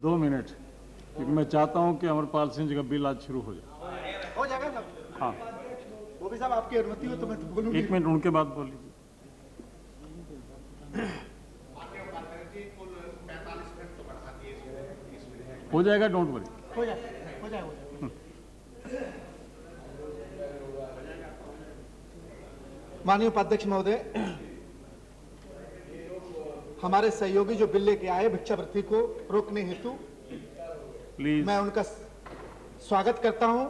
2 minute, क्योंकि मैं चाहता हूं कि अमरपाल सिंह जी का बिल आज शुरू हो जाए। हो जाएगा ना? हाँ, वो भी साहब आपकी अनुमति हो तो मैं तो बोलूंगी। 1 मिनट उनके बाद बोल लीजिए। हो जाएगा, डोंट वरी। हो जाएगा, हो जाएगा, हो जाएगा। माननीय उपाध्यक्ष महोदय, हमारे सहयोगी जो बिल लेके आए भिक्षावृत्ति को रोकने हेतु, प्लीज। मैं उनका स्वागत करता हूं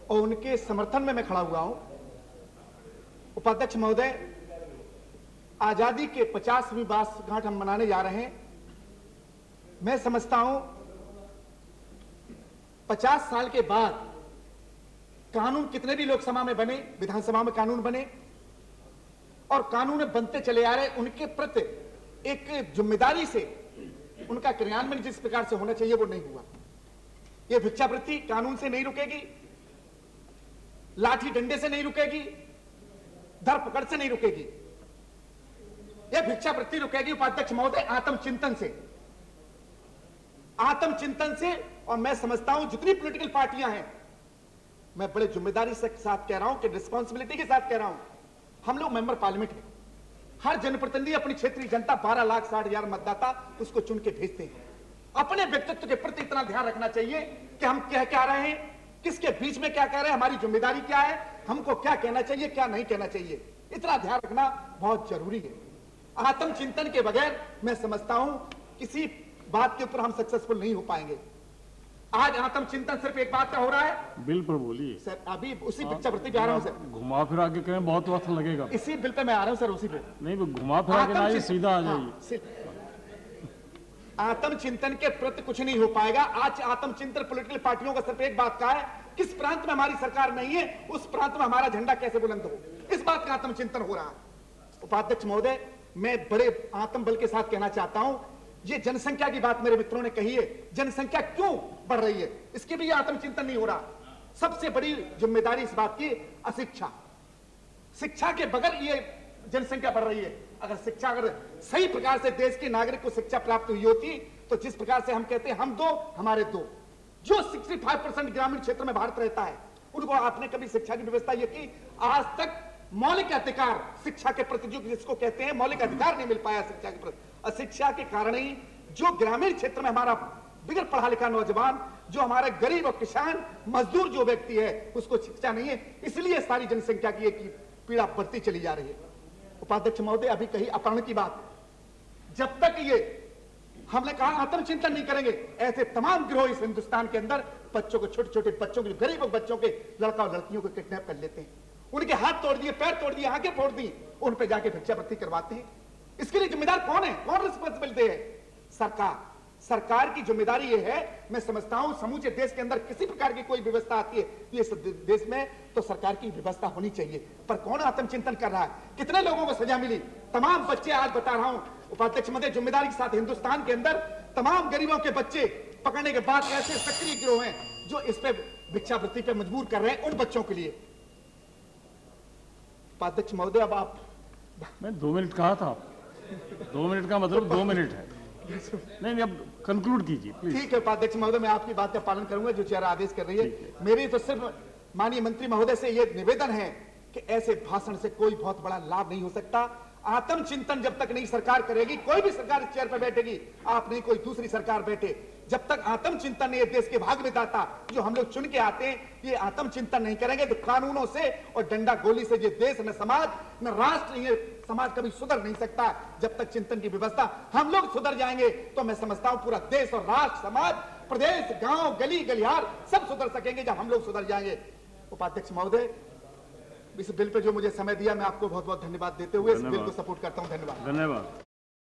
और उनके समर्थन में मैं खड़ा हुआ हूं। उपाध्यक्ष महोदय, आजादी के 50वीं वर्षगांठ हम मनाने जा रहे हैं। मैं समझता हूं 50 साल के बाद कानून कितने भी लोकसभा में बने, विधानसभा में कानून बने और कानून बनते चले आ रहे, उनके प्रति एक जिम्मेदारी से उनका क्रियान्वयन जिस प्रकार से होना चाहिए वो नहीं हुआ। यह भिक्षावृत्ति कानून से नहीं रुकेगी, लाठी डंडे से नहीं रुकेगी, धर पकड़ से नहीं रुकेगी। यह भिक्षावृत्ति रुकेगी उपाध्यक्ष महोदय आत्मचिंतन से, आत्मचिंतन से। और मैं समझता हूं जितनी पॉलिटिकल पार्टियां हैं, मैं बड़े जिम्मेदारी से साथ कह रहा हूं कि रिस्पांसिबिलिटी के साथ कह रहा हूं, हम लोग मेंबर पार्लियामेंट हैं। हर जनप्रतिनिधि अपनी क्षेत्रीय जनता 12,60,000 मतदाता उसको चुन के भेजते हैं। अपने व्यक्तित्व के प्रति इतना ध्यान रखना चाहिए कि हम क्या रहे हैं, किसके बीच में क्या कह रहे हैं, हमारी जिम्मेदारी क्या है, हमको क्या कहना चाहिए, क्या नहीं कहना चाहिए, इतना ध्यान रखना बहुत जरूरी है। आत्मचिंतन के बगैर मैं समझता हूं किसी बात के ऊपर हम सक्सेसफुल नहीं हो पाएंगे। आज आत्मचिंतन सिर्फ एक बात का हो रहा है। बिल पर बोलिए सर, अभी उसी भिक्षावृत्ति पे आ रहा हूं सर। घुमा फिरा के कहें बहुत वक्त लगेगा। इसी बिल पे मैं आ रहा हूं सर, उसी पे। नहीं, वो घुमा फिरा के ना आइए, सीधा आ जाइए। आत्मचिंतन के प्रति कुछ नहीं हो पाएगा। आज आत्मचिंतन पॉलिटिकल पार्टियों का सिर्फ एक बात का है, किस प्रांत में हमारी सरकार नहीं है उस प्रांत में हमारा झंडा कैसे बुलंद हो, इस बात का आत्मचिंतन हो रहा है। उपाध्यक्ष महोदय, मैं बड़े आत्मबल के साथ कहना चाहता हूं, ये जनसंख्या की बात मेरे मित्रों ने कही है, जनसंख्या क्यों बढ़ रही है इसके भी आत्मचिंतन नहीं हो रहा। सबसे बड़ी जिम्मेदारी इस बात की अशिक्षा, शिक्षा के बगैर ये जनसंख्या बढ़ रही है। अगर शिक्षा अगर सही प्रकार से देश के नागरिक को शिक्षा प्राप्त हुई होती तो जिस प्रकार से हम कहते हैं हम दो हमारे दो, जो 65% ग्रामीण क्षेत्र में भारत रहता है, उनको आपने कभी शिक्षा की व्यवस्था ये की? आज तक मौलिक अधिकार शिक्षा के प्रति जो जिसको कहते हैं मौलिक अधिकार नहीं मिल पाया शिक्षा के प्रति। अशिक्षा के कारण ही जो ग्रामीण क्षेत्र में हमारा बिगड़ पढ़ा लिखा नौजवान, जो हमारे गरीब और किसान मजदूर जो व्यक्ति है उसको शिक्षा नहीं है, इसलिए सारी जनसंख्या की एक पीड़ा बढ़ती चली जा रही है। उपाध्यक्ष महोदय, अभी कही अपहरण की बात, जब तक ये हमने कहा आत्मचिंतन नहीं करेंगे, ऐसे तमाम गिरोह इस हिंदुस्तान के अंदर बच्चों को, छोटे छोटे बच्चों के, गरीब बच्चों के, लड़का और लड़कियों को किडनैप कर लेते हैं, उनके हाथ तोड़ दिए, पैर तोड़ दिए, आंखें फोड़ दी, उन पे जाके भिक्षावृत्ति करवाते हैं। इसके लिए जिम्मेदार कौन है? कौन रिस्पॉन्सिबिलिटी है? सरकार। सरकार की जिम्मेदारी यह है, मैं समझता हूं समूचे देश के अंदर किसी प्रकार की कोई व्यवस्था आती है ये देश में तो सरकार की व्यवस्था होनी चाहिए। पर कौन आत्मचिंतन कर रहा है? कितने लोगों को सजा मिली? तमाम बच्चे, आज बता रहा हूं उपाध्यक्ष महोदय, जिम्मेदारी के साथ हिंदुस्तान के अंदर तमाम गरीबों के बच्चे पकड़ने के बाद ऐसे सक्रिय गिरोह हैं जो इस पे भिक्षावृत्ति पे मजबूर कर रहे हैं उन बच्चों के लिए। उपाध्यक्ष महोदय, अब आप, मैं 2 मिनट कहा था, 2 मिनट का मतलब 2 मिनट है। नहीं, अब कंक्लूड कीजिए प्लीज। ठीक है उपाध्यक्ष महोदय, मैं आपकी बात का पालन करूंगा जो चेहरा आदेश कर रही है। मेरी तो सिर्फ माननीय मंत्री महोदय से यह निवेदन है कि ऐसे भाषण से कोई बहुत बड़ा लाभ नहीं हो सकता। आत्मचिंतन जब तक नहीं सरकार करेगी, कोई भी सरकार इस चेयर पर बैठेगी, आप नहीं कोई दूसरी सरकार बैठे, जब तक आत्मचिंतन नहीं, देश के भाग विधाता जो हम लोग चुन के आते हैं, ये आत्मचिंतन नहीं करेंगे तो कानूनों से और डंडा गोली से ये देश, न समाज, न राष्ट्र, ये समाज कभी सुधर नहीं सकता। जब तक चिंतन की व्यवस्था हम लोग सुधर जाएंगे तो मैं समझता हूं पूरा देश और राष्ट्र, समाज, प्रदेश, गांव, गली गलियार सब सुधर सकेंगे जब हम लोग सुधर जाएंगे। उपाध्यक्ष महोदय, इस बिल पे जो मुझे समय दिया, मैं आपको बहुत बहुत धन्यवाद देते हुए इस बिल को सपोर्ट करता हूं। धन्यवाद। धन्यवाद।